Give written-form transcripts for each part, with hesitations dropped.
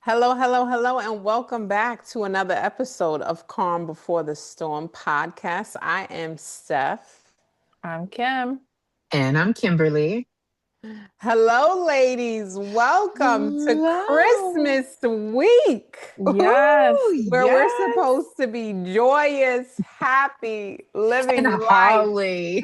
Hello, hello, hello, and welcome back to another episode of Calm Before the Storm podcast. I am Steph. I'm Kim. And I'm Kimberly. Hello, ladies. Welcome to Hello. Christmas week, Yes. Woohoo! where we're Yes. supposed to be joyous, happy, And living life. Holly.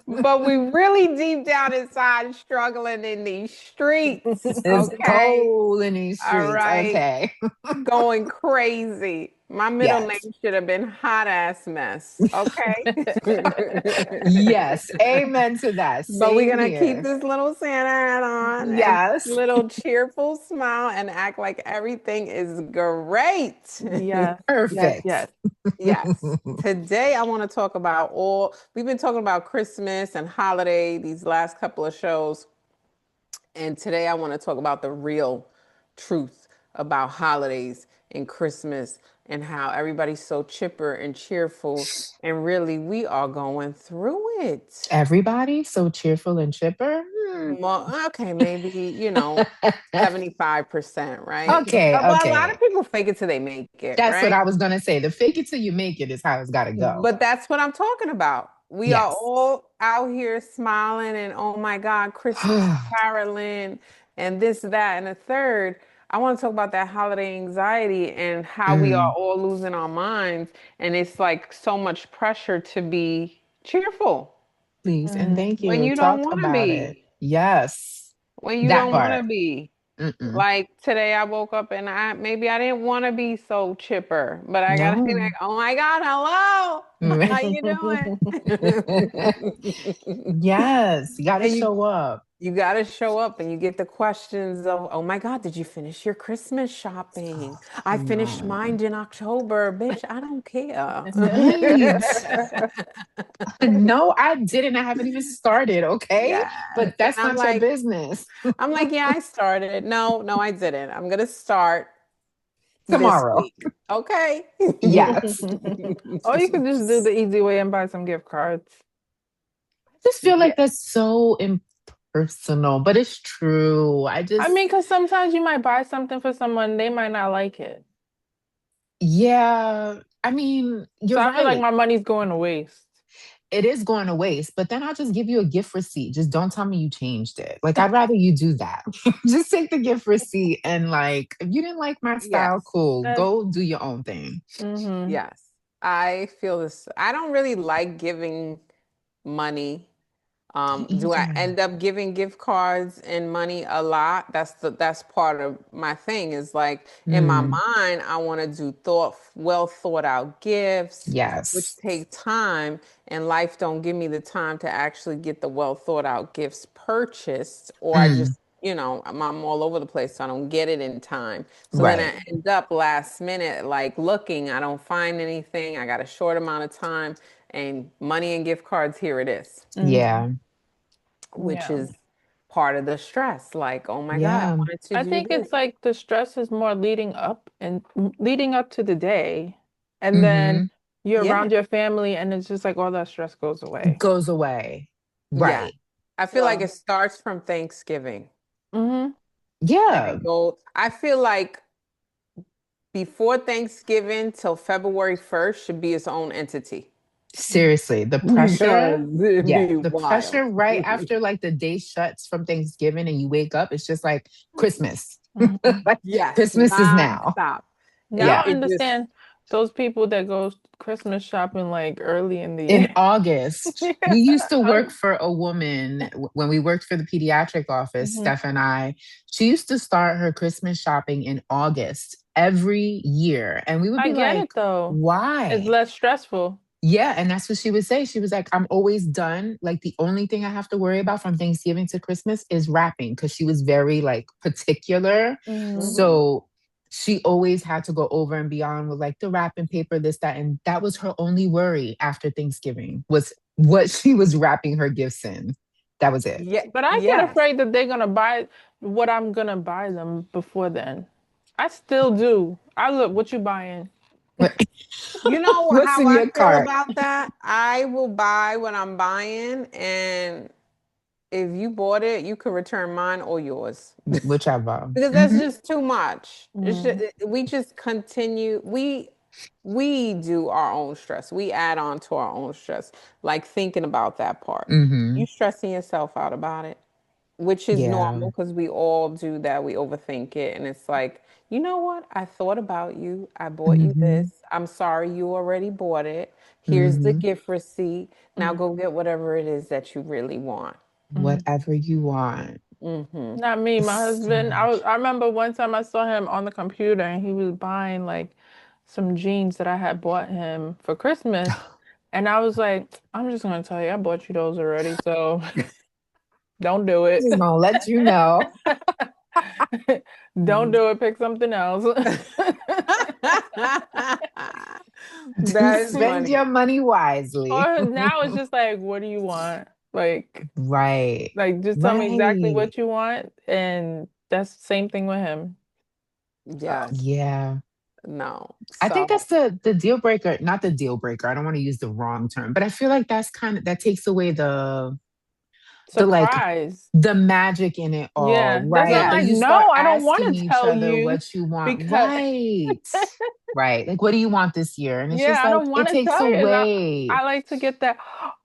But we really deep down inside struggling in these streets. It's Okay. cold in these All streets. right. Okay. Going crazy. My middle name Yes. should have been Hot Ass Mess. Okay. Yes. Amen to that. But we're Same gonna keep here. this little Santa hat on and Yes. little cheerful smile and act like everything is great. Yes. Yes. Perfect. Yes. Yes. Today I want to talk about we've been talking about Christmas and holiday these last couple of shows. And today I want to talk about the real truth about holidays and Christmas and how everybody's so chipper and cheerful. And really, we are going through it. Everybody so cheerful and chipper. Well, okay, maybe, 75%, right? Okay. But a lot Okay. of people fake it till they make it, That's what right? I was going to say. The fake it till you make it is how it's got to go. But that's what I'm talking about. We are Yes. all out here smiling and oh my God, Christmas caroling and this, that, and the third. I want to talk about that holiday anxiety and how we are Mm, all losing our minds. And it's like so much pressure to be cheerful please and Mhm. thank when you. you don't Talk want to about it. be. Yes. When you That don't want to part. be. Mm-mm. Like today I woke up and I didn't want to be so chipper, but I gotta be like, No. oh my God, hello. How you doing? Yes, you got to And show up. you gotta show up and you get the questions of, oh my God, did you finish your Christmas shopping? I finished No. mine in October. Bitch, I don't care. Right. No, I didn't. I haven't even started. Okay. Yes. But And that's not your business. I'm like, yeah, I started. No, no, I didn't. I'm gonna start this Tomorrow. week. Okay. Yes. Or you could just do the easy way and buy some gift cards. I just feel Yeah. like that's so impersonal, but it's true. I mean, because sometimes you might buy something for someone, they might not like it. Yeah. I mean, So you're I feel like right. my money's going to waste. It is going to waste, but then I'll just give you a gift receipt. Just don't tell me you changed it. Like, I'd rather you do that. Just take the gift receipt and, like, if you didn't like my style, Yes. cool. That's, Go do your own thing. mm-hmm. Yes. I feel this. I don't really like giving money. Me Do I either. end up giving gift cards and money a lot? That's part of my thing is like in my Mm, mind, I want to do well thought out gifts, which yes. take time, and life don't give me the time to actually get the well thought out gifts purchased, or I Mm, just, I'm all over the place, so I don't get it in time. So then right. I end up last minute, like looking, I don't find anything. I got a short amount of time, and money and gift cards, here it is, Mm-hmm. Yeah. which Yeah. is part of the stress. Like, oh my God, I Yeah. wanted to I do think this. it's like the stress is more leading up to the day. And then Mm-hmm. you're Yeah. around your family and it's just like all that stress goes away. Goes away. Yeah. Right. I feel like So, it starts from Thanksgiving mm-hmm. and Yeah. I feel like before Thanksgiving till February 1st should be its own entity Seriously, the pressure. because it'd Yeah. be The wild. pressure right after like the day shuts from Thanksgiving and you wake up, it's just like Christmas. Mm-hmm. Like Yes, Christmas is now. non-stop. Now Yeah. I It just, understand those people that go Christmas shopping like early in the In year. August, we used to work for a woman when we worked for the pediatric office, Mhm. Steph and I. She used to start her Christmas shopping in August every year. And we would I be get like, it though. It's why? less stressful. Yeah. And that's what she would say. She was like, I'm always done. Like, the only thing I have to worry about from Thanksgiving to Christmas is wrapping because she was very like particular. Hmm. mhm. So she always had to go over and beyond with like the wrapping paper, this, that. And that was her only worry after Thanksgiving was what she was wrapping her gifts in. That was it. Yeah, But I get yes. afraid that they're gonna buy what I'm gonna buy them before then. I still do. I look, what you buying? You know What's how in I your feel cart? about that? I will buy what I'm buying and if you bought it, you could return mine or yours. Whichever. Because that's Hmm. just too much. It's just, Mm. we just continue. We do our own stress. We add on to our own stress, like thinking about that part. You Hmm. stressing yourself out about it, which is Yeah. normal because we all do that. We overthink it, and it's like, you know what? I thought about you. I bought you Hmm. this. I'm sorry you already bought it. Here's the Hmm. gift receipt. Now Mm. go get whatever it is that you really want. Mm. Whatever you want. Mm-hmm. Not me, my So husband. much. I remember one time I saw him on the computer and he was buying like some jeans that I had bought him for Christmas. And I was like, I'm just gonna tell you, I bought you those already, so don't do it. Just gonna let you know. Don't do it, pick something else. That's Spend funny. your money wisely. Or now it's just like, what do you want? Right. Just tell me exactly Right. what you want, and that's the same thing with him. So, Yes. Yeah. No. I think So that's the deal breaker, not the deal breaker. I don't want to use the wrong term, but I feel like that's kind of that takes away the like surprise. the magic in it all, Yeah, that's why right? I'm Like yes. like, you no, start I don't want asking to each tell other you what you want. because, Right. Right. Like what do you want this year? And it's yeah, just I like don't it want to takes tell you. And away. I like to get that,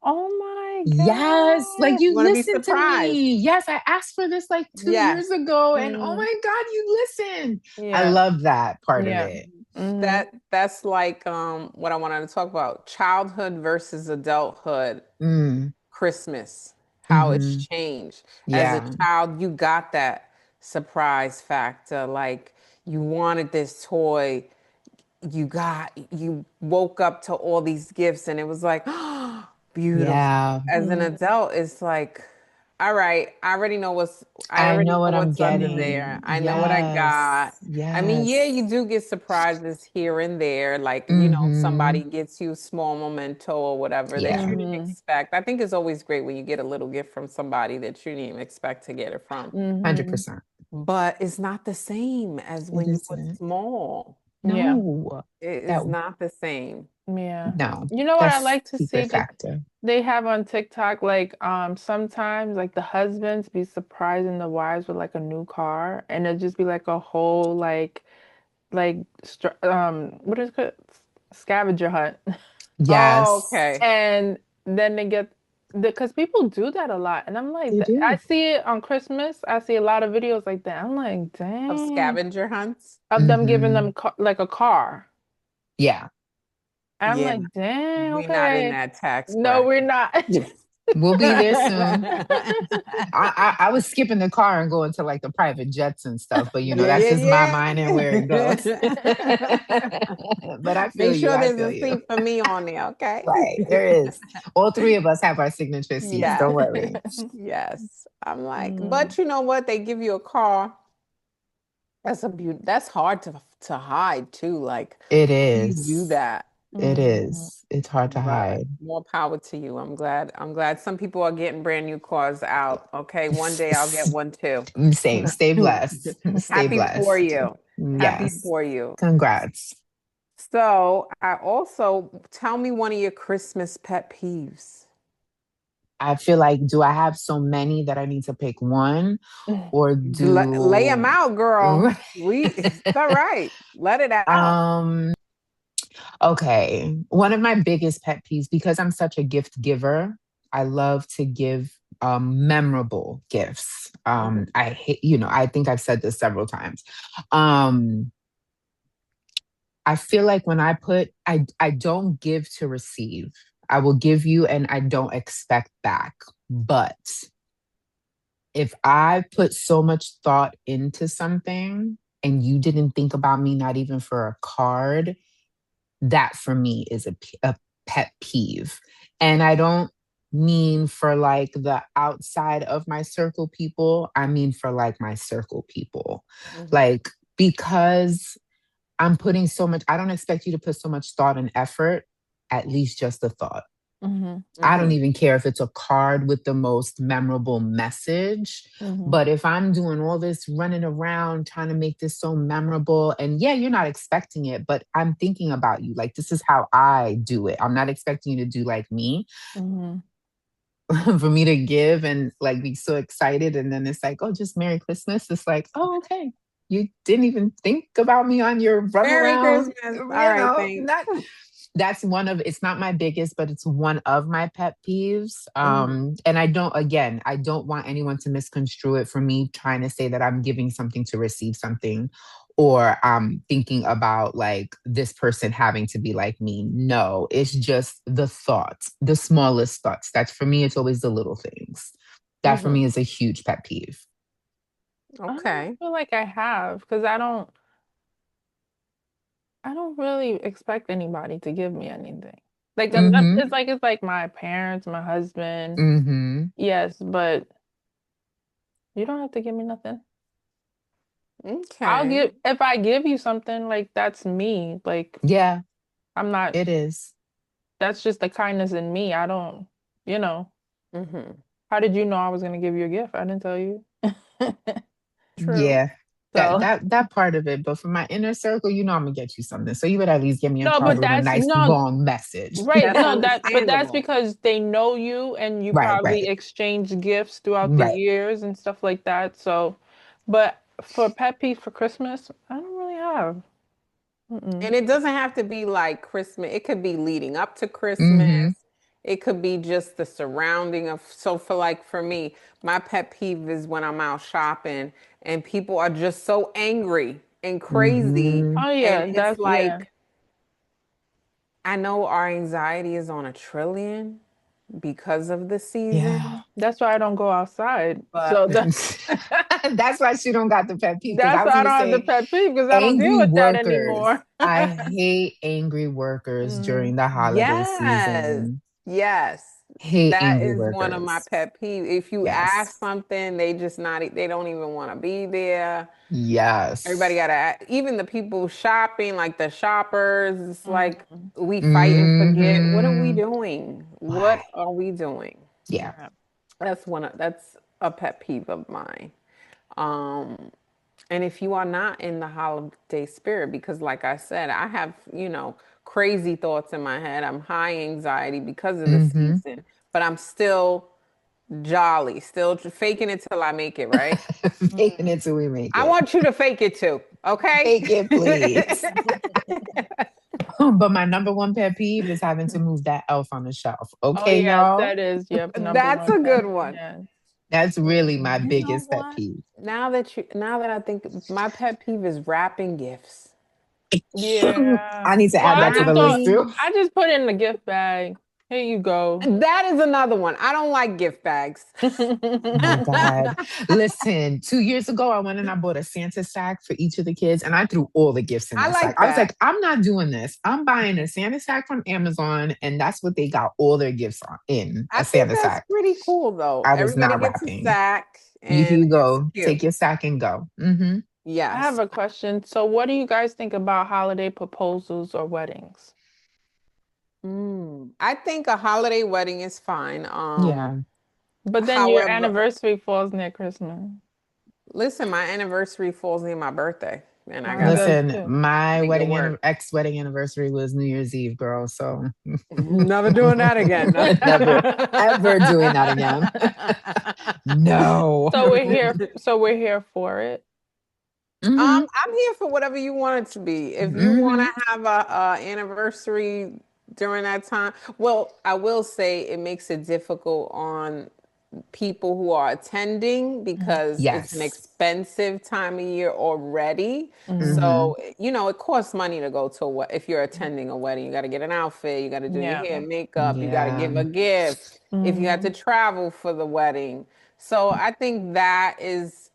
oh my Yes, like God. You you want to be listened to surprised. me. Yes, I asked for this like 2 years Yes. ago, and oh Mm, my God, you listened. I yeah, love that part of yeah. it. Hmm. That's like what I wanted to talk about. Childhood versus adulthood. Mm, Christmas, how it's mm-hmm. changed. As a Yeah. child, you got that surprise factor. Like you wanted this toy, you woke up to all these gifts, and it was like, beautiful. Yeah. As an Mm, adult, it's like, all right, I I already know know what I'm what's under there. getting. I know what I Yes. got. I mean, yeah, Yes. you do get surprises here and there, like, Mm-hmm. somebody gets you a small memento or whatever that Yeah. you didn't hmm expect. I think it's always great when you get a little gift from somebody that you didn't even expect to get it from. hmm 100%. But it's not the same as It when you were isn't. small. Yeah, No. It That is not the same. yeah. no. You know what I That's like to see? secret factor. They have on TikTok, like, sometimes like the husbands be surprising the wives with like a new car, and it'll just be like a whole what is it? Scavenger hunt. Oh, Yes. okay. And then they get because people do that a lot, and I'm like, They I do. see it on Christmas. I see a lot of videos like that. I'm like, Of dang, scavenger hunts. of them giving Mm-hmm. them like a car. Yeah. And I'm Yeah, like, dang, we're not in okay. that tax No, we're bracket. not. We'll be there soon. Yeah, I was skipping the car and going to like the private jets and stuff, but yeah, that's just my mind and where it goes. yeah. But I feel Make you. sure I there's feel a you. seat for me on there, okay? Right. There is. All three of us have our signature seats. Yes, Don't worry. yes. I'm like, Mm, but you know what? They give you a car. That's hard to hide too. Like, It how do you do is. that? It mm, is. It's hard to But hide. more power to you. I'm glad some people are getting brand new cars out. Okay, one day I'll get one too. Same. Stay blessed. Stay Happy for blessed. you. Happy Yes. for you. Congrats. So, I also tell me one of your Christmas pet peeves. I feel like, do I have so many that I need to pick one or Lay them do. out, girl. It's all right. Let it out. um Okay. One of my biggest pet peeves, because I'm such a gift giver, I love to give memorable gifts. Mhm. I hate, I think I've said this several times. Um, I feel like when I don't give to receive. I will give you and I don't expect back. But if I put so much thought into something and you didn't think about me, not even for a card, that for me is a pet peeve. And I don't mean for like the outside of my circle people, I mean for like my circle people. Mhm. Like, because I'm putting so much, I don't expect you to put so much thought and effort, at least just a thought. mhm, I don't Mhm. even care if it's a card with the most memorable message. mhm, But if I'm doing all this running around trying to make this so memorable, and yeah, you're not expecting it, but I'm thinking about you. Like, this is how I do it. I'm not expecting you to do like me. mhm. for me to give and like be so excited. And then it's like, oh, just Merry Christmas. It's like, oh, okay. You didn't even think about me on your run Merry around, Christmas. All right, thanks. not that's one of it's not my biggest, but it's one of my pet peeves. Mhm. And I don't again, I don't want anyone to misconstrue it for me trying to say that I'm giving something to receive something or I'm thinking about like this person having to be like me. No, it's just the thoughts, the smallest thoughts. That's for me, it's always the little things. That for Mhm. me is a huge pet peeve. I don't Okay. feel like I have because I don't really expect anybody to give me anything. Like unless Mm-hmm. it's like my parents, my husband. Mm-hmm. Yes, but you don't have to give me nothing. I'll Okay. give if I give you something, like that's me. Like Yeah, I'm not it is. that's just the kindness in me. I don't, you know. Mhm. How did you know I was gonna give you a gift? I didn't tell you. True. Yeah. That So that that part of it. But for my inner circle, you know I'm gonna get you something. So you would at least give me a no, but card with a that's nice no long message. right. That's No, but that's understandable. because they know you and you Right, probably right, exchange gifts throughout the right. years and stuff like that. So, but for pet peeve for Christmas, I don't really have. Mm-mm. And it doesn't have to be like Christmas. It could be leading up to Christmas. Mm-hmm. It could be just the surrounding of, so for like for me, my pet peeve is when I'm out shopping and people are just so angry and crazy. Mm-hmm. Oh And yeah, it's that's yeah. like, I know our anxiety is on a trillion because of the Yeah. season, That's why I don't go outside. but So That's why she don't got the pet peeve. Because I that's was why I gonna don't have the say pet peeve because I don't deal angry with that workers. anymore. I hate angry workers Mm, during the holiday yes, season. yes. Hate That angry is one of my workers. pet peeves. If you ask Yes. something, they don't even want to be there. Everybody Yes. gotta, even the people shopping, like the shoppers, it's like mm, we fight and forget. What are we Mm-hmm. doing? Why? What are we doing? Yeah. yeah. That's a pet peeve of mine. Um, and if you are not in the holiday spirit, because like I said, I have, crazy thoughts in my head. I'm high anxiety because of the Mm-hmm. season, but I'm still jolly, still faking it till I make it, right? Faking Mm. it till we make I it. want you to fake it too, okay? Fake it, please. But my number one pet peeve is having to move that elf on the shelf. Oh Okay, yes, y'all? that is yep, number That's one a pet. good one. Yes. That's really my You know biggest pet what? peeve. Now that I think, my pet peeve is wrapping gifts. Yeah. I need to Well, add that to the list too. I just put it in the gift bag. Here you go. That is another one. I don't like gift bags. Oh God. Listen, 2 years ago, I went and I bought a Santa sack for each of the kids and I threw all the gifts in I that sack. like I was like, that. I'm not doing this. I'm buying a Santa sack from Amazon, and that's what they got all their gifts on in I a think Santa that's sack. pretty cool though. I was Everybody not gets a wrapping. sack You here and you it's go. cute. Take your sack and go. Mm-hmm. I have Yes. a question. So, what do you guys think about holiday proposals or weddings? I think a holiday wedding is fine. Yeah. But then your However, anniversary falls near Christmas. listen, my anniversary falls near my birthday, and I Mine gotta does Listen, too. my make it wedding work. ex wedding anniversary was New Year's Eve, girl. So Never doing that again. never ever doing that again. No. So we're here for it. Hmm. I'm here for whatever you want it to be. If you want Hmm. to have a anniversary during that time, well, I will say it makes it difficult on people who are attending Mhm. because it's an Yes. expensive time of year already. Mhm. Hmm. So, it costs money to go to if you're attending a wedding. You got to get an outfit, you got to do your Yeah. hair, makeup, you got to Yeah. give a gift if you had to Mhm. travel for the wedding. So, I think that is,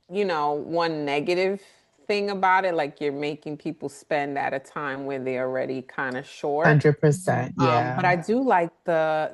one negative thing about it. Like you're making people spend at a time where they're already kind of short. 100%. But Yeah. I do like the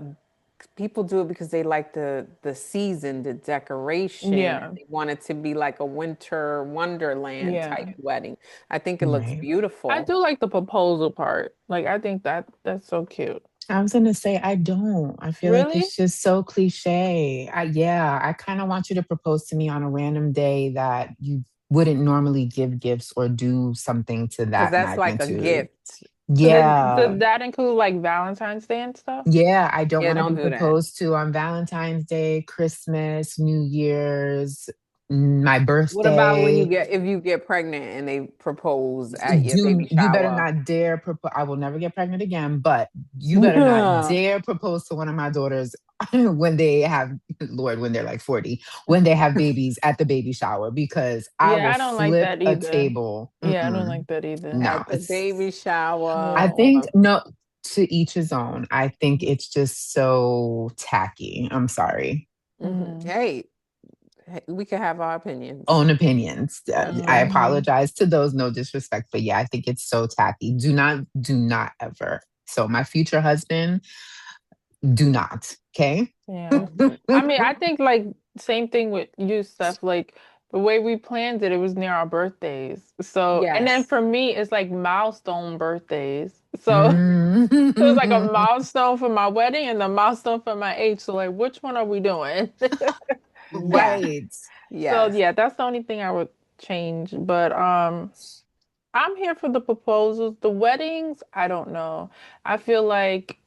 people do it because they like the season, the decoration, and Yeah. they want it to be like a winter wonderland type Yeah. wedding. I think it looks Right. I beautiful. do like the proposal part. Like I think that's so cute. I was gonna say I don't. I feel like Really? it's just so cliche. Yeah, I kind of want you to propose to me on a random day that you wouldn't normally give gifts or do something to Because that that's like a magnitude. gift. So Yeah. does that include like Valentine's Day and stuff? Yeah, I don't Yeah, want to don't be do that. proposed to on Valentine's Day, Christmas, New Year's, my What about when birthday. if you get pregnant and they propose at your Do baby you better shower? not dare propose. I will never get pregnant again, but you better not dare propose to one of my daughters when they have, Lord, when they're like 40, when they have babies at the baby shower, because I Yeah, will I don't like flip that a either. table. Yeah, I don't Mm-mm. like that either. No, At the it's, baby shower I Yeah. think, or no, to each his own. I think it's just so tacky. I'm sorry. Hmm. hey, we can have our opinions. Own opinions. I Okay. Hmm. apologize to those, no disrespect, but yeah, I think it's so tacky. Do not ever. So my future husband, do not. Okay. Yeah. I mean, I think like same thing with you, Steph. Like the way we planned it, it was near our birthdays. So, and then Yes. for me, it's like milestone birthdays. So, so it's like a Mm. milestone for my wedding and a milestone for my age. So, like, which one are we doing? Yes. Right. So, Yes. yeah, that's the only thing I would change. But I'm here for the proposals. The weddings, I don't know. I feel like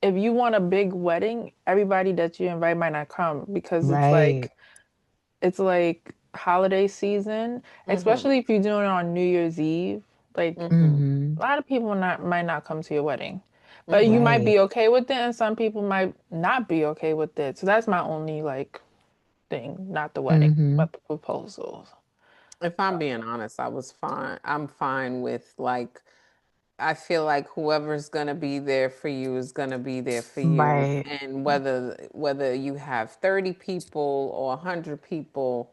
if you want a big wedding, everybody that you invite might not come because Right. it's like holiday season, Mm-hmm. especially if you're doing it on New Year's Eve. Like Mm-hmm. Hmm. a lot of people not might not come to your wedding. But you Mm-hmm. might Right. be okay with it and some people might not be okay with it. So that's my only like thing, not the wedding, Hmm. but the proposals. If I'm being honest, I was fine. I'm fine with like I feel like whoever's gonna be there for you is gonna be there for you. Right. And whether you have 30 people or 100 people,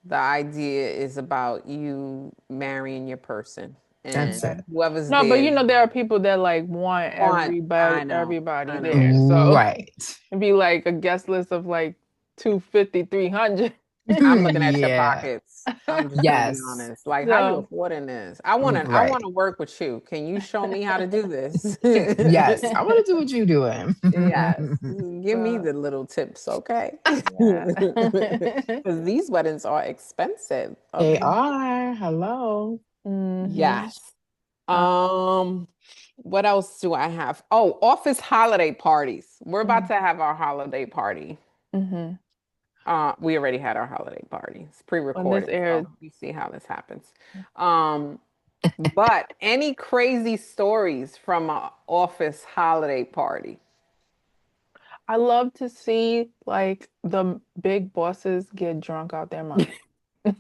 the idea is about you marrying your person. That's And Yeah. it. whoever's No, but there you is know there are people that like want want, I know, everybody I know. there. So Right. it'd be like a guest list of like 250, 300. I'm looking at your Yeah. pockets. I'm just gonna be Yes. honest. Like, how you So affording this? I Right. wanna work with you. Can you show me how to do this? Yes. I want to do what you're doing. Yes. Give me so the little tips, okay? yeah. Because these weddings are expensive. They Okay. are. Hello. Hmm. Yes. Um, what else do I have? Oh, office holiday parties. We're about to have our holiday party. Mm-hmm. We already had our holiday party. It's When this pre-recorded, so aired, you see how this happens. Um, but any crazy stories from a office holiday party? I love to see like the big bosses get drunk out their mind.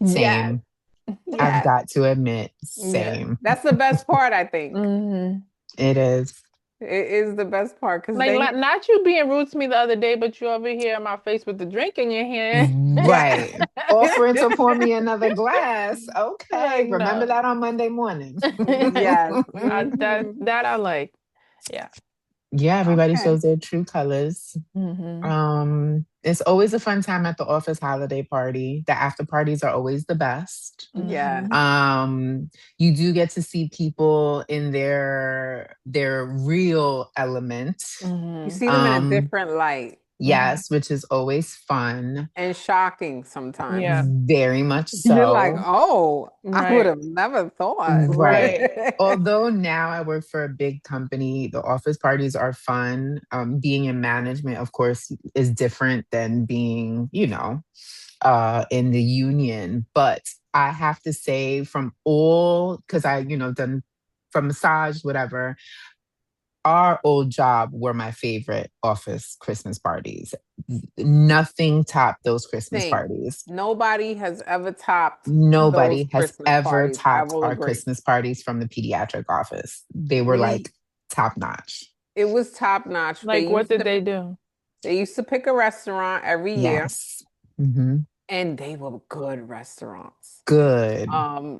Yes, Same. I've yes, got to admit, yes. same. That's the best part, I think. Hmm. It is. It is the best part because Like, then you, not you being rude to me the other day, but you over here in my face with the drink in your hand. yeah. Right. Offering to pour me another glass. Okay. Like, Remember no. that on Monday morning. Yes. That Hmm. I like. Yeah. Yeah, everybody Okay. shows their true colors. Hmm. It's always a fun time at the office holiday party. The after parties are always the best. Yes. Hmm. You do get to see people in their real element. You Hmm. see them in a Um, different light Hmm. yes, which is always fun. and shocking sometimes. Yeah. Very much You're like, so. oh, I would Right. have never thought. Right. Right. Although now I work for a big company, the office parties are fun. Being in management, of course, is different than being, in the union. But I have to say, from all, because I, done from massage, whatever, our old job were my favorite office Christmas parties. Nothing topped those Christmas Same. parties. Nobody has ever topped those Nobody has Christmas ever parties. I topped will our agree. Christmas parties from the pediatric office. They were We like top notch. It was top notch. Like, what did they do? They used to pick a restaurant every year, Yes. Hmm. and they were good restaurants. Good.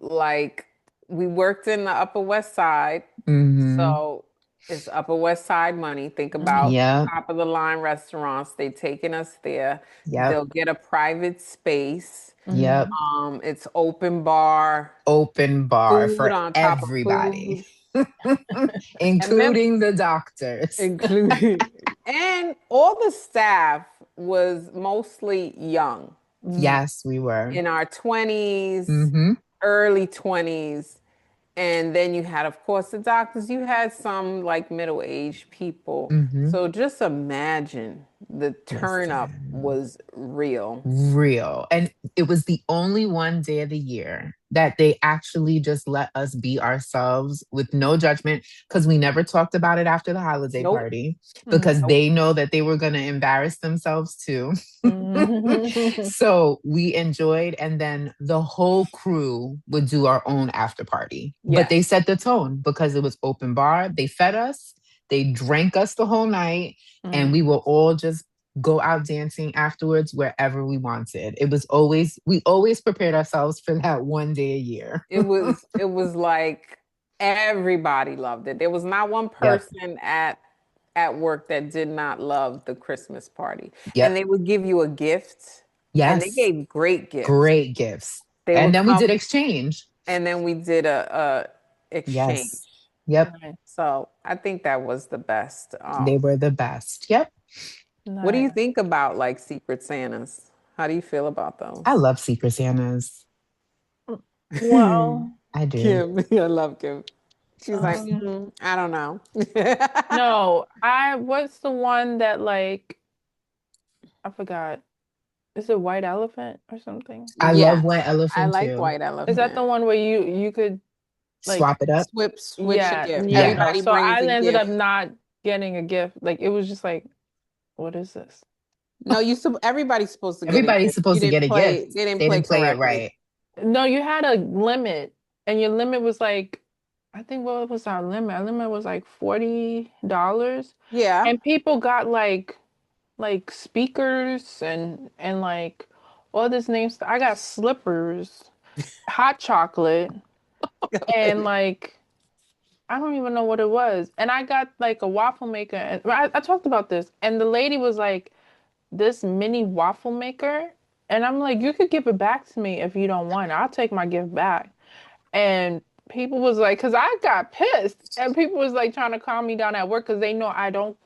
Like we worked in the Upper West Side, Hmm. so it's Upper West Side money. Think Hmm. about Yep. top of the line restaurants. They taking us there. Yep. They'll get a private space. Yep. Hmm. It's open bar, Open bar food for on top of everybody, food, and including the doctors. including and all the staff was mostly young Hmm. Yes, we were. in our 20s, Hmm. early 20s. And then you had, of course, the doctors. You had some like middle-aged people. Hmm. So just imagine the turn up Listen. was real. Real. And it was the only one day of the year that they actually just let us be ourselves with no judgment because we never talked about it after the holiday Nope. party because Mhm. Nope. they know that they were going to embarrass themselves too. Mhm. So we enjoyed, and then the whole crew would do our own after party. But they Yes. set the tone because it was open bar. They fed us, they drank us the whole night, and Mhm. we will all just go out dancing afterwards wherever we wanted. It was always, we always prepared ourselves for that one day a year. It was like everybody loved it. There was not one Yep. person at work that did not love the Christmas party. And Yep. they would give you a gift, and they Yes. gave great gifts. Great gifts. They And would then we did come, exchange. and then we did a exchange. Yes. Yep. Nice. So I think that was the best. They were the best. Yep. What do you Nice. think about like Secret Santas? How do you feel about I those? love Secret Santas. Well, I do. Kim, I love Kim. She's like, um, I don't know. no, what's the one that like I forgot. Is it White Elephant or something? I love Yes, White I Elephant like too. White Is that Elephant. the one where you could like Swap it up. Switch a yeah, gift. yeah, no. Yes. Everybody So brings I a ended up gift. not getting a gift. Like it was just like, what is this? No, everybody's supposed to get a Everybody's gift. You supposed to get didn't a play. gift. They didn't They play didn't play it correctly. right. No, you had a limit, and your limit was like, I think what was our limit? Our limit was like $40, Yeah. and people got like speakers and like all this name stuff. I got slippers, hot chocolate, and like I don't even know what it was. And I got like a waffle maker. And I talked about this, and the lady was like, "This mini waffle maker," and I'm like, "You could give it back to me if you don't want it. I'll take my gift back." And people was like, because I got pissed, and people was like trying to calm me down at work because they know I don't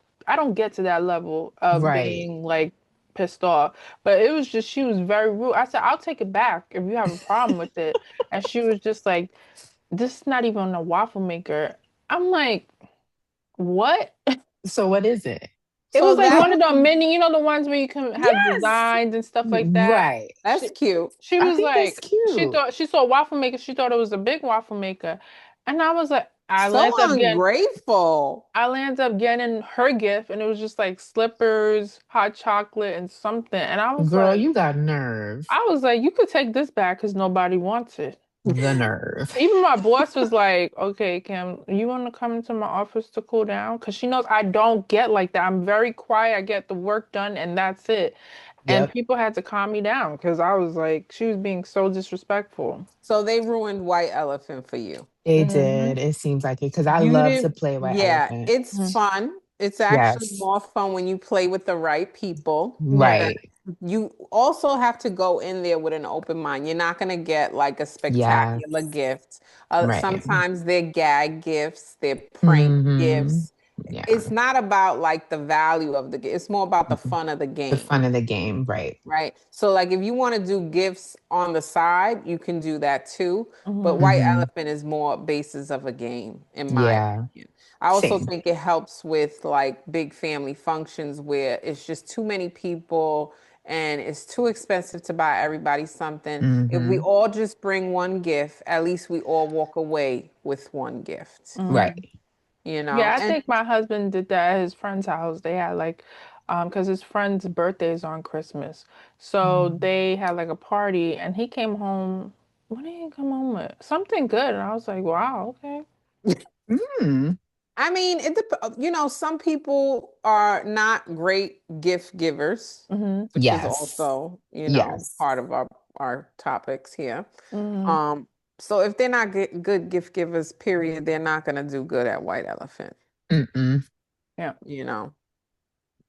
get to that level of Right. being like pissed off. But it was just she was very rude. I said, I'll take it back if you have a problem with it. And she was just like, this is not even a waffle maker. I'm like, what? So what is it? It So was like that one of the mini, the ones where you can have Yes. designs and stuff like that. Right. that's She cute. she I was think that's like, she cute. thought she saw a waffle maker, she thought it was a big waffle maker. And I was like, So ungrateful. I landed up getting her gift and it was just like slippers, hot chocolate, and something. And Girl, you got nerve. I was like, you could take this back because nobody wants it. The nerve. Even my boss was like, okay, Kim, you want to come into my office to cool down? Because she knows I don't get like that. I'm very quiet. I get the work done and that's it. And Yep. people had to calm me down because I was like, she was being so disrespectful. So they ruined White Elephant for you. They Hmm. did. It seems like it because I You love to didn't, play White yeah, Elephant. it's fun. It's actually Yes. more fun when you play with the right people. Yeah. Right. You also have to go in there with an open mind. You're not going to get like a Yes. spectacular gift. Right. Sometimes they're gag gifts, they're prank Hmm. gifts. Yeah. It's not about like the value of the gift. It's more about the Mm-mm. fun of the The game. fun of the game. Right. Right. So, like, if you want to do gifts on the side, you can do that too. But Hmm. White Hmm. Elephant is more basis of a game, in my Yeah. opinion. I also Same. think it helps with like big family functions where it's just too many people and it's too expensive to buy everybody something. If we Hmm. all just bring one gift, at least we all walk away with one gift, Hmm. Right. Yeah, I And think my husband did that at his friend's house. They had like, because his friend's birthday is on Christmas. So they had like a party and he came home. What did he come home with? Something good. And I was like, wow, okay. Mm. I mean, some people are not great gift givers, Hmm. which is Yes. also, Yes. part of our topics here. Hmm. Um, so if they're not good gift givers, period, they're not going to do good at White Elephant, Mm-mm. Yeah. you know.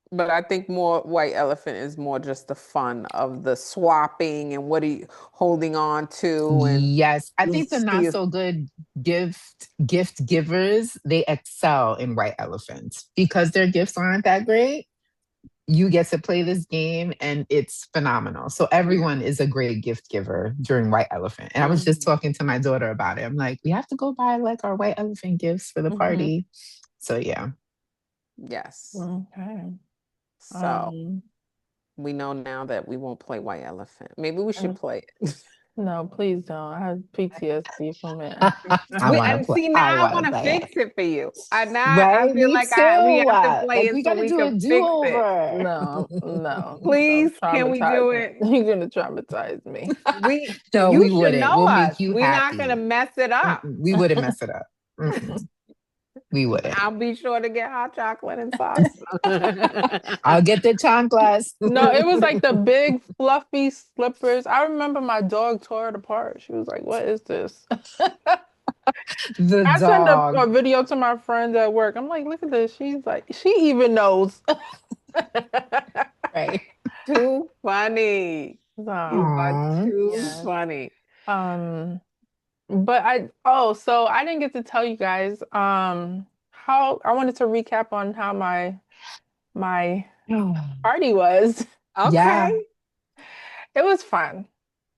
But I think more White Elephant is more just the fun of the swapping and what are you holding on to and Yes. I you think the not see. so good gift givers, they excel in White Elephant because their gifts aren't that great. you get to play this game and it's phenomenal. So Yeah. everyone is a great gift giver during White Elephant. And I was just Mhm. talking to my daughter about it. I'm like, we have to go buy like our White Elephant gifts for the Mhm. party. So yeah. Yes. Okay. So Um, we know now that we won't play White Elephant. Maybe we should and play it. no, please don't. I have PTSD from it. I We want to and play. see I now I want to want to play it. fix it for you. I Right? feel Me like we too. have to play Like it we so got to we do a can fix it. do-over. No, no, Please, don't can we do traumatize me. it? You're gonna traumatize me. No, You we should wouldn't. know We'll us. make you We're not gonna happy. mess it up. We wouldn't mess it up. We wouldn't. I'll be sure to get hot chocolate and sauce. I'll get the chanclas. No, it was like the big fluffy slippers. I remember my dog tore it apart. She was like, "What is this?" The I sent dog. a video to my friends at work. I'm like, "Look at this." She's like, "She even knows." Right. Too funny. You So, are Aww. too yes. funny. Um, but so I didn't get to tell you guys how I wanted to recap on how my party was. Yeah. Okay. It was fun.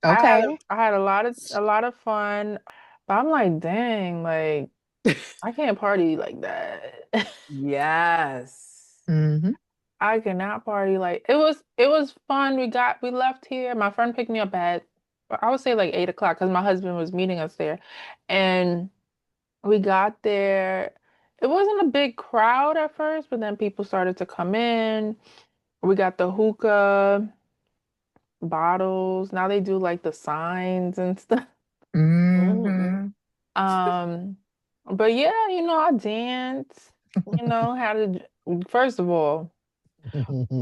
Okay. I had a lot of fun, but I'm like, dang, like I can't party like that. Yes. Hmm. I cannot party like it was fun. We left here. My friend picked me up at I would say like 8 o'clock because my husband was meeting us there. And we got there. It wasn't a big crowd at first, but then people started to come in. We got the hookah bottles. Now they do like the signs and stuff. Mm-mm. Hmm. Um, but yeah, I danced, how to, first of all,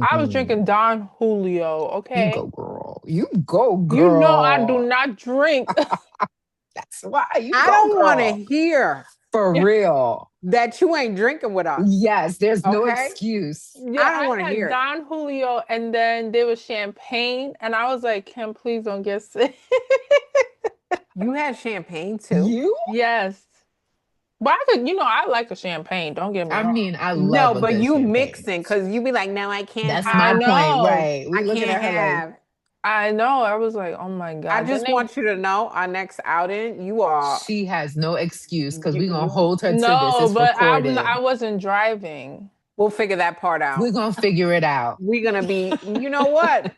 I was drinking Don Julio, You okay? go, girl. You go, You know I do girl. not drink. That's why you I go, don't want to girl. hear For real. that you ain't drinking with us. Yes, there's no Okay? excuse. Yeah, I don't I want to had hear it. Don Julio and then there was champagne and I was like, Kim, please don't get sick. You had champagne too? You? Yes. But I could, I like a champagne, don't get me I wrong. mean, I No, love a but good you champagne. mixing because you be like, no, I can't That's I my have. point, know. right? I We looking can't at her like, have. I know. I was like, oh my I God. Then just they want you to know our next outing, you are she has no excuse because we're gonna you hold her to this. no, It's but recorded. I wasn't driving. we'll figure that part We're out. gonna figure it out. We're gonna be, you know what?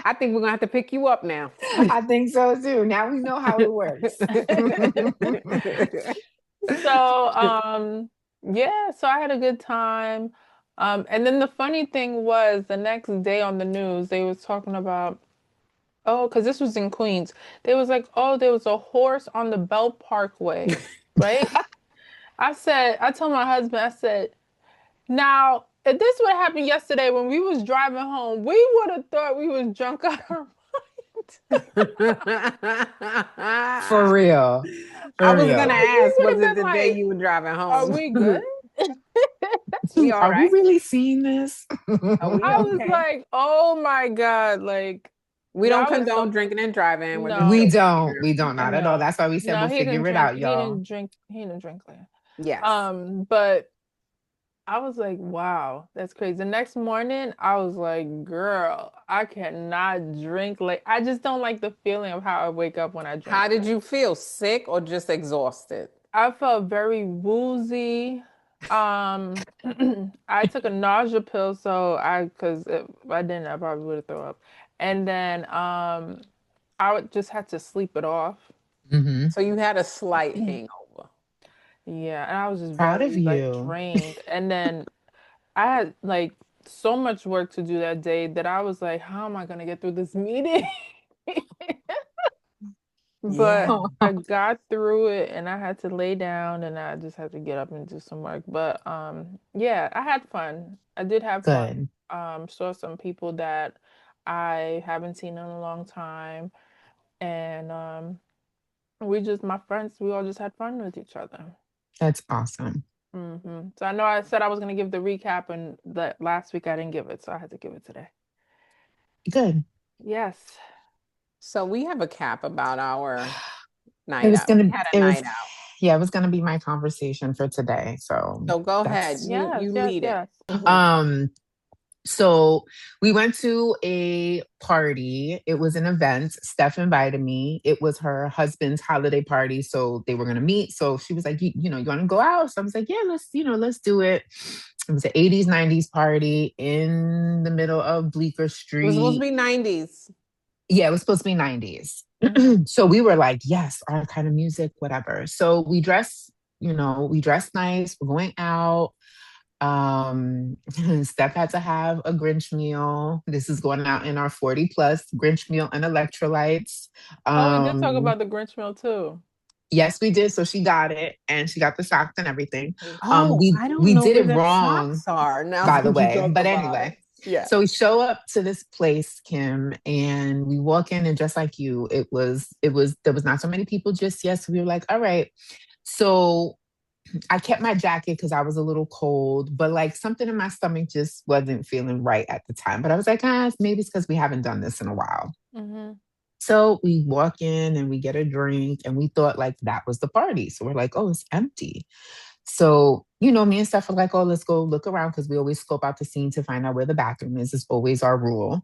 I think we're gonna have to pick you up now. I think so too. Now we know how it works. So, yeah, so I had a good time. And then the funny thing was the next day on the news, they was talking about, oh, because this was in Queens. They was like, oh, there was a horse on the Belt Parkway, right? I told my husband, I said, now, if this would have happened yesterday when we was driving home, we would have thought we was drunk out our mind. For real. I For was gonna real. We ask, would was have it been the day like, you were driving are home? we good? We all Are we right? really seeing this? Are we I was okay? like, oh my God, like We don't that was condone so drinking and driving. We're just We no, saying don't. here. We don't. Not at all. no, That's why we said no, we'll figure it out, y'all. he didn't drink later. Yes. But I was like, wow, that's crazy. The next morning, I was like, girl, I cannot drink like I just don't like the feeling of how I wake up when I drink. How did you feel? Sick or just exhausted? I felt very woozy. Um, I took a nausea pill, so because if I didn't, I probably would have thrown up. And then just had to sleep it off. Hmm. So you had a slight hangover. Yeah, and I was just Proud of very like you. drained. And then I had like so much work to do that day that I was like, how am I gonna get through this meeting? Yeah. But I got through it and I had to lay down and I just had to get up and do some work. But yeah, I had fun. I did have fun. Good. Saw some people that I haven't seen in a long time. And my friends, we all just had fun with each other. That's awesome. So I know I said I was going to give the recap, and that last week I didn't give it, so I had to give it today. Good. Yes. So we have a cap about our It night was out. We gonna. had a It was. night out. Yeah, it was gonna be my conversation for today. So So go ahead. that's. You Yes, you yes, lead it. yes. Um. So we went to a party. It was an event. Steph invited me. It was her husband's holiday party. So they were going to meet. So she was like, you want to go out? So I was like, yeah, let's do it. It was an 80s, 90s party in the middle of Bleecker It was supposed to Street. be 90s. Yeah, it was supposed to be 90s. Mhm. So we were like, yes, our kind of music, whatever. So we dressed nice. We're going out. Steph had to have a Grinch meal. This is going out in our 40 plus Grinch meal and electrolytes. Oh, we did talk Um, about the Grinch meal too. yes, we did. So she got it and she got the socks and everything. Oof. Oh, We I don't we know did where it the wrong, socks are now by the that you way. talk But about anyway, it. Yeah. so we show up to this place, Kim, and we walk in, and just like you, it was there was not so many people just yet. So we were like, all right. So I kept my jacket because I was a little cold, but like something in my stomach just wasn't feeling right at the time. But I was like, maybe it's because we haven't done this in a while. Mhm. So we walk in and we get a drink, and we thought like that was the party. So we're like, oh, it's empty. So, me and Steph are like, oh, let's go look around because we always scope out the scene to find out where the bathroom is. It's always our rule.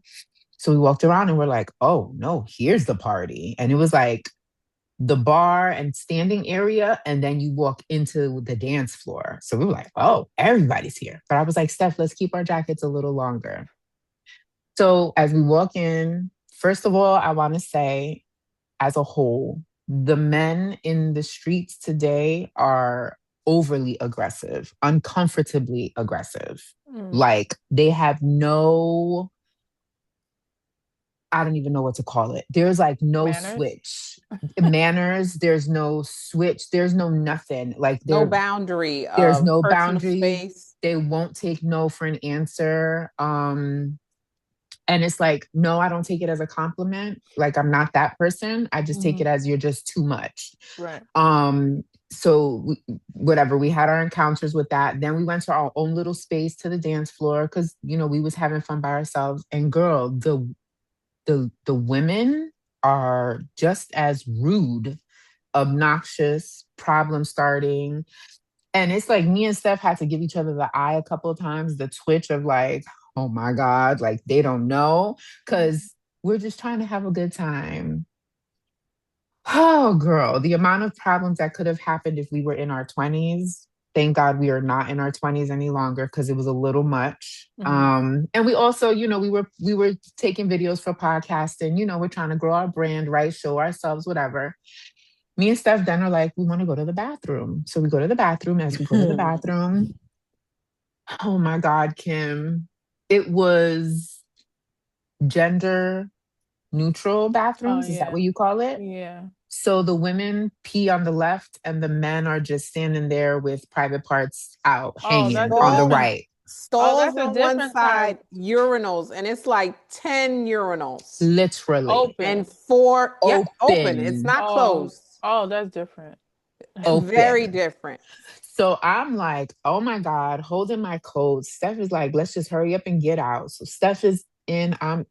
So we walked around and we're like, oh, no, here's the party. And it was like the bar and standing area, and then you walk into the dance floor. So we were like, oh, everybody's here. But I was like, Steph, let's keep our jackets a little longer. So as we walk in, first of all, I want to say, as a whole, the men in the streets today are overly aggressive, uncomfortably aggressive. Mm. Like they have no, I don't even know what to call it. There's like no Manners. switch. Manners, there's no switch, there's no nothing. Like No boundary there's of no personal boundary. space. They won't take no for an answer. And it's like, no, I don't take it as a compliment. Like I'm not that person. I just take it Mhm. as you're just too much. Right. Whatever, we had our encounters with that. Then we went to our own little space to the dance floor because we was having fun by ourselves. And girl, the women are just as rude, obnoxious, problem starting. And it's like me and Steph had to give each other the eye a couple of times, the twitch of like, oh my God, like they don't know. Mhm. Cause we're just trying to have a good time. Oh, girl, the amount of problems that could have happened if we were in our 20s. Thank God we are not in our 20s any longer because it was a little much. Mhm. And we also, we were taking videos for podcasting, we're trying to grow our brand, right? Show ourselves, whatever. Me and Steph then are like, we want to go to the bathroom. So we go to the bathroom. As we go to the bathroom, oh my God, Kim, it was gender neutral Oh bathrooms. Is that yeah. what you call it? Yeah. So the women pee on the left and the men are just standing there with private parts out Oh, hanging that's a on the Stall, different. right. Oh, stalls that's a on one different type. side, urinals, and it's like 10 urinals. Literally And Open. four, yep, open. It's open, not Oh. closed. Oh, that's different. Very open. different. So I'm like, oh my God, holding my coat. Steph is like, let's just hurry up and get out. So Steph is in, I'm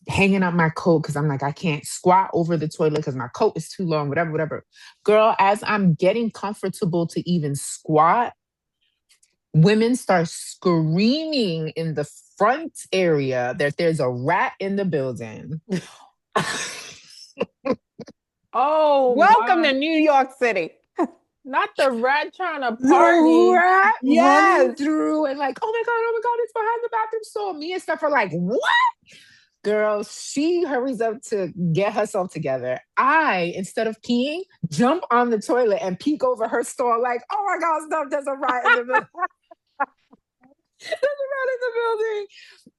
hanging up my coat because I'm like, I can't squat over the toilet because my coat is too long, whatever, whatever. Girl, as I'm getting comfortable to even squat, women start screaming in the front area that there's a rat in the building. Oh Welcome my. to New York City. Not the rat trying to The party. rat running Yes. through and like, oh my God, it's behind the bathroom stall. Me and stuff are like, what? Girl, she hurries up to get herself together. I, instead of peeing, jump on the toilet and peek over her stall, like, oh my God, stop, there's a rat in the building. There's a rat in the building.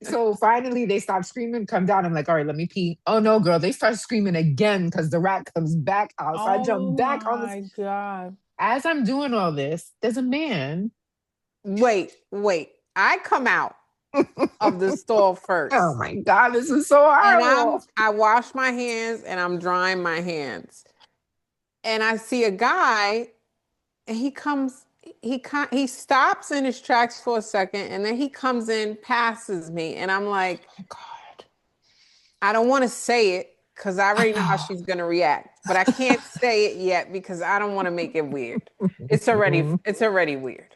So finally they stop screaming, come down. I'm like, all right, let me pee. Oh no, girl, they start screaming again because the rat comes back out. So I Oh jump back on this. my God. As I'm doing all this, there's a man. Wait. I come out of the stall Oh first. my God, this is so And horrible. I wash my hands and I'm drying my hands. And I see a guy and he stops in his tracks for a second and then he comes in, passes me, and I'm like, Oh my God. I don't want to say it because I I already know how know. she's gonna react, but I can't say it yet because I don't want to make it weird. It's already weird.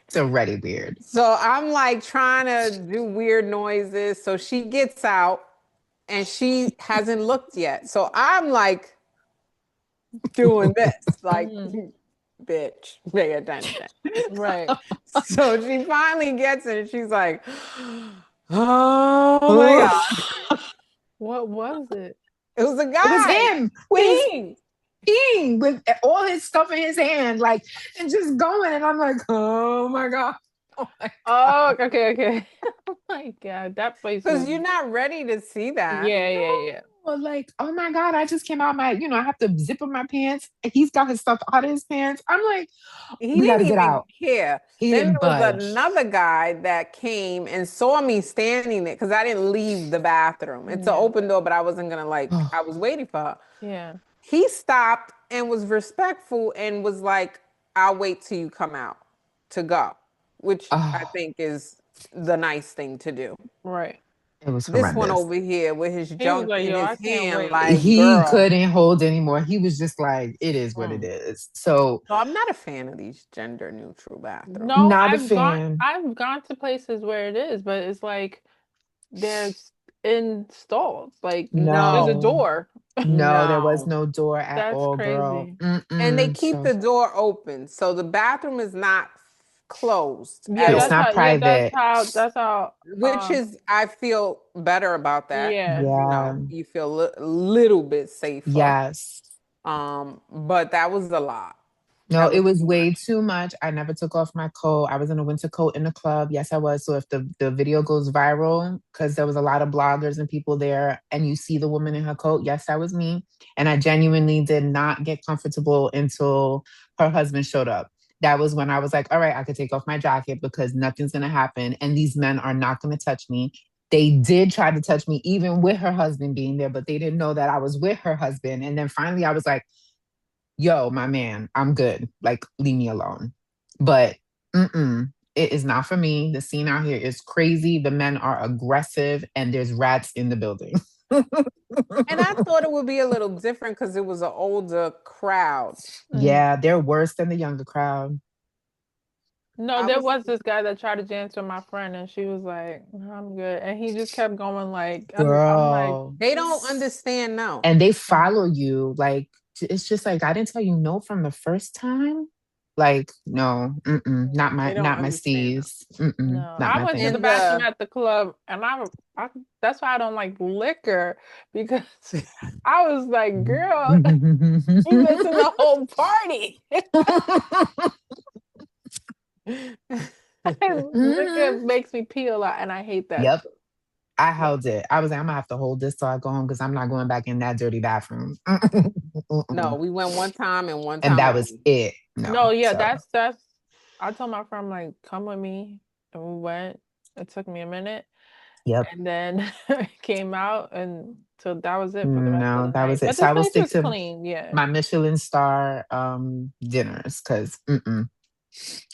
It's already weird. So I'm like trying to do weird noises. So she gets out and she hasn't looked yet. So I'm like doing this, like, Mhm. bitch, pay attention. Right. So she finally gets it and she's like, oh my God. What was it? It was a It was guy him with his peeing. peeing with all his stuff in his hand, like, and just going. And I'm like, oh my God. Oh my God. Oh, okay, okay. Oh my God, that place Because was. you're not ready to see that. Yeah, yeah, yeah. No, like, oh my God, I just came out my, I have to zip up my pants. And he's got his stuff out of his pants. I'm like, He we got to didn't get even out. care. He Then didn't there was budge. another guy that came and saw me standing there because I didn't leave the bathroom. It's an Yeah, open door, but I wasn't gonna I was waiting for her. yeah. He stopped and was respectful and was like, I'll wait till you come out to go, which I Oh, think is the nice thing to do. Right. it was This one horrendous. over here with his He was junk like, in "Yo, his I can't hand, wait." like, He girl. couldn't hold anymore. He was just like, it is what it Mm. is. So, So I'm not a fan of these gender neutral bathrooms. No, not a fan. I've gone to places where it is, but it's like there's in stalls. Like there's a No, No, door. no, there was no. no door at That's all, girl. crazy. And they Mm-mm. keep So the door open. So the bathroom is not closed Yeah, it's at that's not how. Yeah, private. that's how. which is I feel better about that Yeah. because Yeah. you feel a little bit safer. Yes. But that was a lot. No, That it was was too way much. too much. I never took off my coat. I was in a winter coat in the club. Yes, I was. So if the video goes viral, because there was a lot of bloggers and people there, and you see the woman in her coat, yes, that was me. And I genuinely did not get comfortable until her husband showed up. That was when I was like, all right, I could take off my jacket because nothing's gonna happen. And these men are not gonna touch me. They did try to touch me, even with her husband being there, but they didn't know that I was with her husband. And then finally I was like, yo, my man, I'm good. Like, leave me alone. But it is not for me. The scene out here is crazy. The men are aggressive, and there's rats in the building. And I thought it would be a little different because it was an older crowd. Mm. Yeah, they're worse than the younger crowd. No, I there was was this guy that tried to dance with my friend, and she was like, "No, I'm good," and he just kept going. Like, I'm like, Girl. they don't understand no. And they follow you. Like, it's just like, I didn't tell you no from the first time. Like, no, not They my, don't not my understand no. steez. no. Not I my went to the thing. And bathroom the at the club, and I that's why I don't like liquor because I was like, "Girl, you missing the whole party." Liquor Mhm. makes me pee a lot, and I hate that. Yep. I Yeah. held it. I was like, I'm gonna have to hold this till I go home because I'm not going back in that dirty bathroom. no, we went one time and one And time that was only. it. No. No, yeah, So, that's. I told my friend like, "Come with me," and we went. It took me a minute. yep. And then came out, and so that was it for the rest of No, the that night. was it. But So this I will place stick was to clean, yeah. my Michelin star dinners because Oh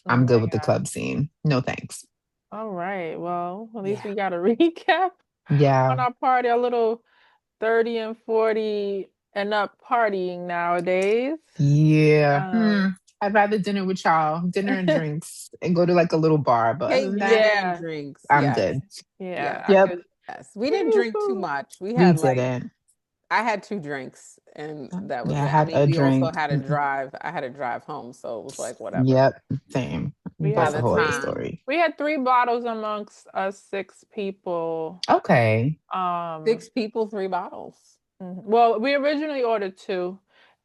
I'm good my with the God. club scene. No thanks. All right. Well, at least Yeah. we got a recap on Yeah. our party, a little 30 and 40 and up partying nowadays. Yeah. Um, I'd rather dinner with y'all, dinner and drinks, and go to like a little bar. But other Cake than that, dinner and yeah, drinks. I'm Yes. good. yeah, I Yes. Yep. could. Yes. We didn't drink too much. We We had like didn't. I had two drinks and that was Yeah, I it. I had mean, a we also drink. had a drive. I had to drive home, so it was like whatever. Yep, same. We By That's had a the whole other three. time story. We had three bottles amongst us 6 people. Okay. Um, 6 people, 3 bottles. well, we originally ordered two,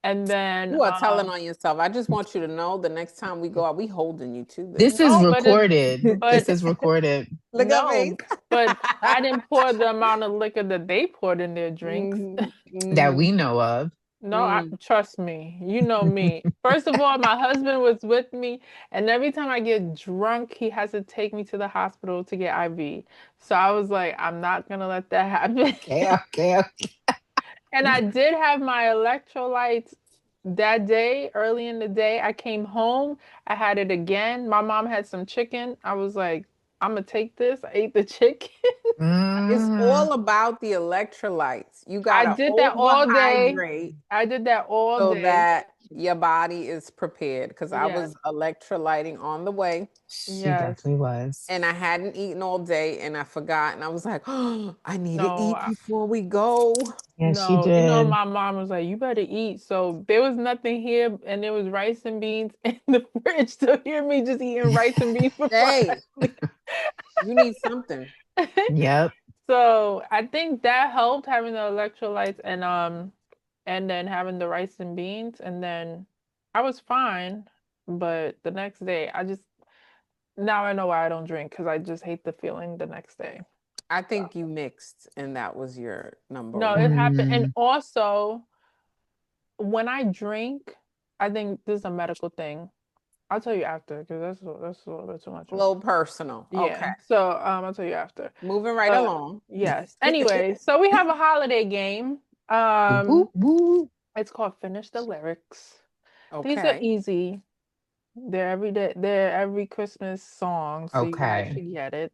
and then You are telling on yourself. I just want you to know the next time we go out, we holding you to This this. is no, recorded. This but is recorded. Look at me. no, but I didn't pour the amount of liquor that they poured in their drinks. Mhm, That mhm, we know of. No, mm. trust me, you know me. First of all, my husband was with me, and every time I get drunk, he has to take me to the hospital to get IV. So I was like, I'm not gonna let that happen. Okay, okay, okay. And I did have my electrolytes that day, early in the day. I came home, I had it again. My mom had some chicken. I was like, I'm gonna take this. I ate the chicken. It's Mm, all about the electrolytes. You I gotta did that all day. overhydrate I did that all so day. that your body is prepared. Because I Yes, was electrolyting on the way she yes. definitely was. and I hadn't eaten all day and I forgot. And I was like, oh, I need to No, eat before we go. Yeah, she no. You know, did. my mom was like, "You better eat." So there was nothing here, and there was rice and beans in the fridge. So hear me just eating rice and beans for Hey, breakfast. you need something. Yep. So I think that helped having the electrolytes and then having the rice and beans, and then I was fine. But the next day, now I know why I don't drink because I just hate the feeling the next day. I think you mixed and that was your number No, it one. happened, and Mm, also when I drink, I think this is a medical thing. I'll tell you after because that's a little bit too much. A little personal. Okay. Yeah. So I'll tell you after. Moving right But along. yes. Anyway, so we have a holiday game. woo, woo. It's called Finish the Lyrics. These are Okay. easy. They're every Christmas song, so you guys Okay. should get it.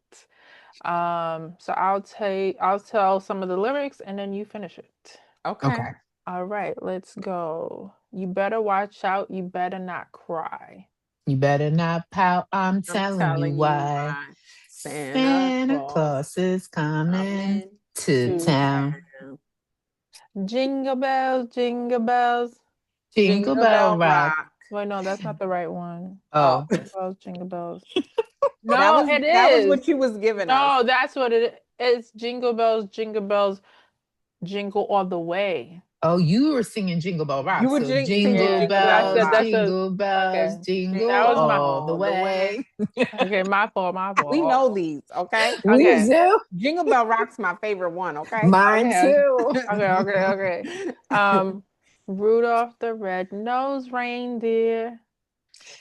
So I'll tell some of the lyrics and then you finish it. Okay. Okay. All right, let's go. You better watch out, you better not cry. You better not pout. I'm I'm telling you telling you why. why Santa Santa Claus Claus is coming coming to To to town. town. jingle bells. Jingle Jingle Bell Bell Rock. Rock. Wait, no, that's not the right one. Oh, Oh, Jingle bells. that No, was it that was is. what you was giving us. No, that's what it is. It's jingle bells, jingle all the way. oh, you were singing Jingle Bell You Rock. were So singing jingle Yeah, Jingle Bell bells, Rock. jingle bells, okay. jingle That was Jingle my all the all the way. way. okay, my fault, my We fault. know these, okay? We Okay. do. Jingle Bell Rock's my favorite one, okay? Mine Okay. too. Okay. Um, Rudolph the red-nosed reindeer.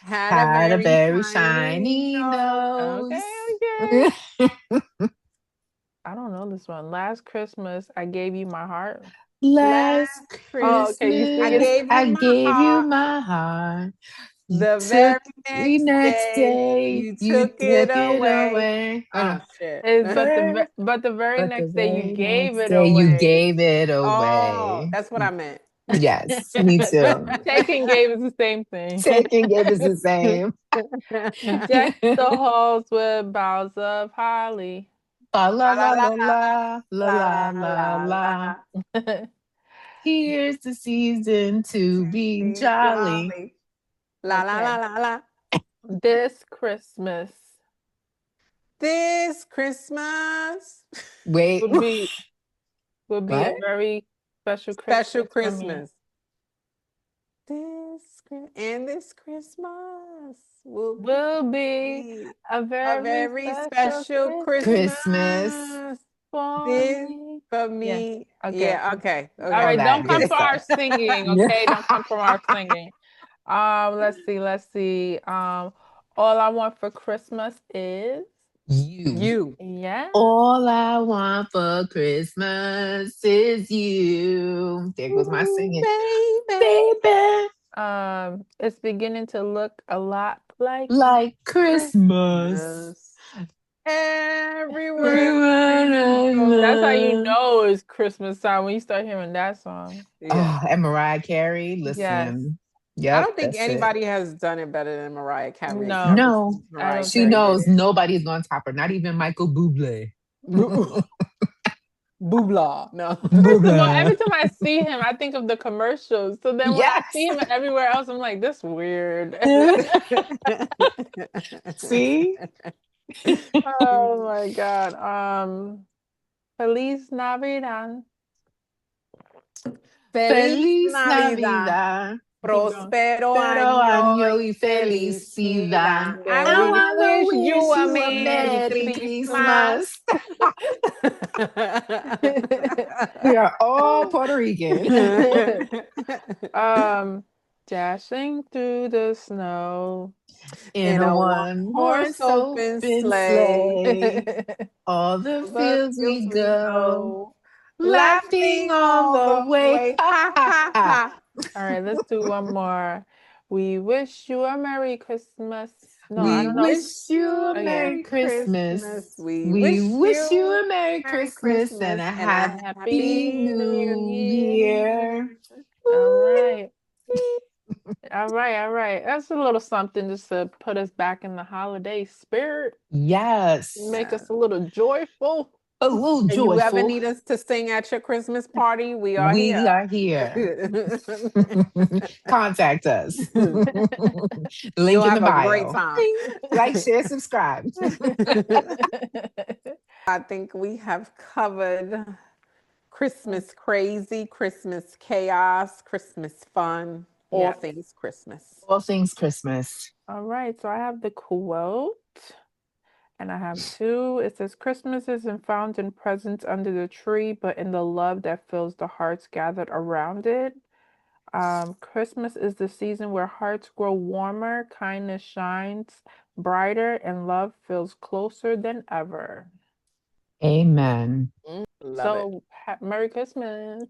Had a Had a very very shiny shiny nose. nose. Okay. I don't know this one. Last Christmas, I gave you my heart. Last Last Oh, okay. You Christmas, I sing it. Christmas, gave you I my gave you heart. my heart. You The took very the next next day, day, you you took it took it away. away. Oh, shit. But the very But the next day you very gave next it day, you away. gave it Oh, away. that's what I meant. Yes, me too. Taking gave is the same thing. Taking gave us the same. Deck the halls with boughs of holly. La la La la la la la la la la la la la la la. la. Here's the season to be Be jolly. jolly. La la la Okay. la la. This Christmas This Christmas, Wait, would be would be a what? very special special Christmas for me. Christmas. And this Christmas will Will be be a a very very special special Christmas Christmas. Christmas. for This me. for Yeah. me. Okay. Yeah, okay. All All Okay. right. that Don't come good for our stuff. singing. Okay. Don't come from our singing. Let's see. All I want for Christmas is You. You. yeah. All I want for Christmas is you. There goes my Ooh, singing. baby. Baby, It's beginning to look a lot like like Christmas. Christmas. Everywhere Everyone you I that's how go. you love. know it's Christmas time when you start hearing that song. Yeah. Oh, and Mariah Carey, Yes. listen. I Yep, don't think that's it. anybody has done it better than Mariah Carey No, ever No, since I Mariah don't she think Carey did knows it. nobody's going to top her, not even Michael Bublé. Boobla. No. well, Bublé. every time I see him, I think of the commercials. So then when I Yes. see him everywhere else, I'm like, this weird. See? Oh my God. Feliz Navidad. Feliz Feliz Navidad. Navidad. Keep going. Prospero Pero año año y y felicidad. felicidad. There I And I we want go. to wanna wish you wish a you a Merry Merry Christmas. Christmas. We are all Puerto Rican. um, Dashing through the snow. In In a a one one horse horse open open sleigh, sleigh. All the the fields fields we we go, go, laughing laughing all all the the way. way. Ha Ha ha ha ha. ha. All right, let's do one more. We wish you a Merry Christmas. No, I We don't know. wish you a Oh yeah. Merry Christmas. We We wish wish you you a Merry Merry Christmas and Christmas a and a Happy Happy Happy New New Year. Year. All Woo! right. All right, all right. That's a little something just to put us back in the holiday spirit, Yes. make us a little joyful. A little And you ever joyful. need us to sing at your Christmas party, we are We here. are here. Contact us. Link You'll in the have a great bio. time. Like, share, subscribe. I think we have covered Christmas crazy, Christmas chaos, Christmas fun, all Yes. things Christmas. All things Christmas. All right, so I have the quote, and I have two. It says, Christmas isn't found in presents under the tree, but in the love that fills the hearts gathered around it. Christmas is the season where hearts grow warmer, kindness shines brighter, and love feels closer than ever. Amen. Love it. So, Merry Christmas.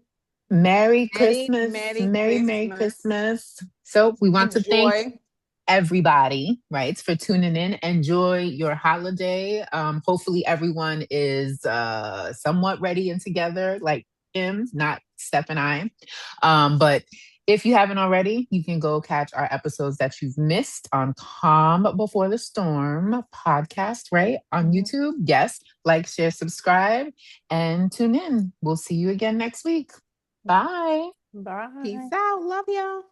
Merry Merry, Christmas. Merry Merry Christmas. Christmas. So we want to thank Enjoy. everybody, right, for tuning in. Enjoy your holiday. Hopefully everyone is somewhat ready and together, like him, not Steph and I. But if you haven't already, you can go catch our episodes that you've missed on Calm Before the Storm podcast, right? On YouTube. Yes. Like, share, subscribe, and tune in. We'll see you again next week. Bye. Bye. Peace out. Love y'all.